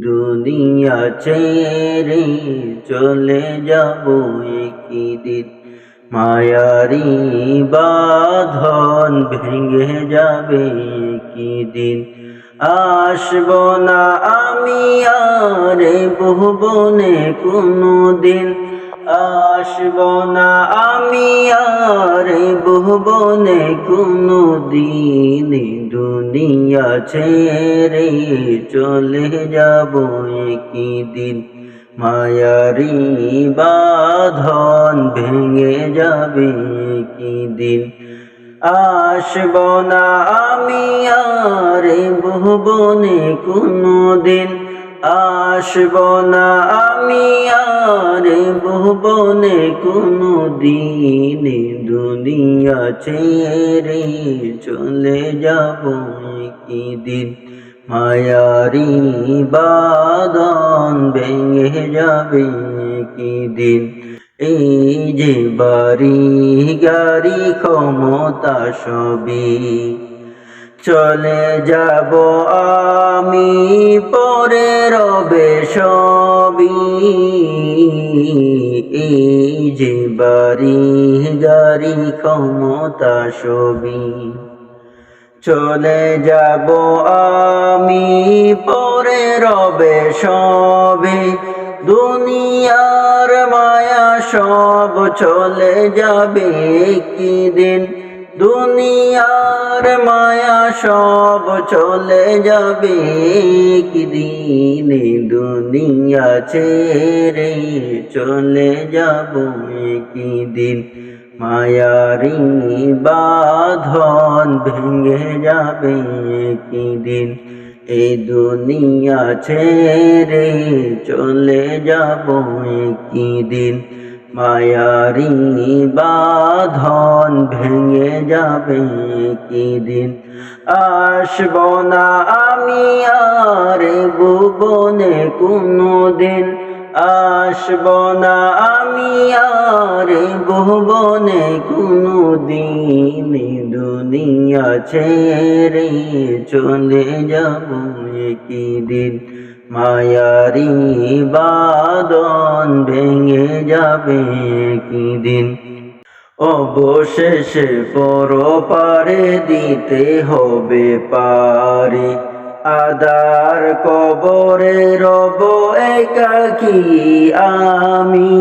দুনিয়া ছেড়ে চলে যাব একদিন, মায়ারি বাঁধন ভেঙে যাবে একদিন। আসব না আমি আর ভুবনে কোনো দিন, আসব না আমি আর ভুবনে কোনো দিন। দুনিয়া ছেড়ে চলে যাব একদিন, মায়ারি বাঁধন ভেঙে যাবে একদিন। আসব না আমি আর ভুবনে কোনো দিন, আসব না আমি আর ভুবনে কোনো দিন। দুনিয়া ছেড়ে চলে যাব একদিন, মায়ারি বাঁধন ভেঙে যাবে একদিন। এই যে বাড়ি গাড়ি ক্ষমতা সবই চলে যাব আমি, পরে রবে সবই। এই যে বাড়ি গাড়ি ক্ষমতা সবই চলে যাব আমি, পরে রবে সবে। দুনিয়ার মায়া সব চলে যাবে একদিন, দুনিয়ার মায়া সব চলে যাবে একদিন। দুনিয়া ছেড়ে চলে যাব একদিন, মায়ারি বাঁধন ভেঙে যাবে একদিন। এই দুনিয়া ছেড়ে চলে যাব একদিন, মায়ারি বাঁধন ভেঙে যাবে একদিন। আসব না আমি আর ভুবনে কোনো দিন, আসব না আমি আর ভুবনে কোনো দিন। দুনিয়া ছেড়ে চলে যাব একদিন, মায়ারি বাঁধন ভেঙে যাবে একদিন। অবশেষে পরপারে দিতে হবে পারি, আদার কবরে রব একাকী আমি।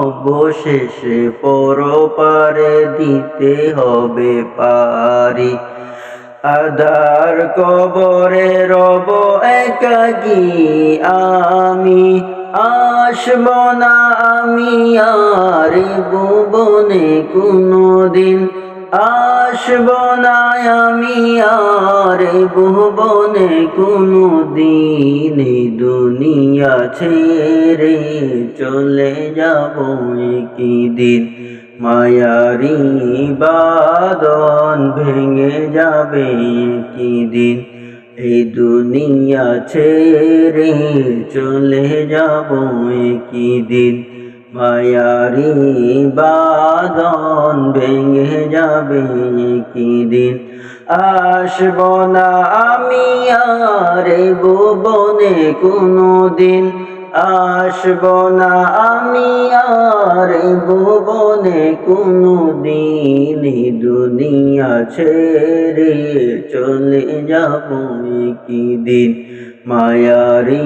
অবশেষে পরপারে দিতে হবে পারি, আদার কবরে রব একাকী আমি। আসব না আমি আর ভুবনে কোনো দিন, আসব না আমি আর ভুবনে কোনো দিন। দুনিয়া ছেড়ে চলে যাব একদিন, মায়ারি বাঁধন ভেঙে যাবে একদিন। এই দুনিয়া ছেড়ে চলে যাব একদিন, মায়ারি বাঁধন ভেঙে যাবে একদিন। আসব না আমি আর ভুবনে কোনো দিন, আসব না আমি আর ভুবনে কোনো দিন। দুনিয়া ছেড়ে চলে যাব একদিন, মায়ারি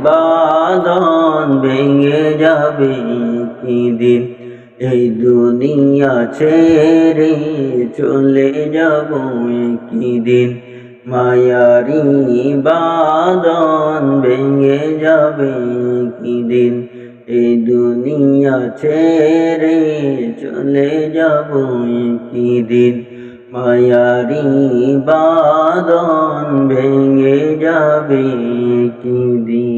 বাঁধন ভেঙে যাবে একদিন। এই দুনিয়া ছেড়ে চলে যাব একদিন, মায়ারি বাঁধন ভেঙে যাবে একদিন। এই দুনিয়া ছেড়ে চলে যাব একদিন, মায়ারি বাঁধন ভেঙে যাবে একদিন।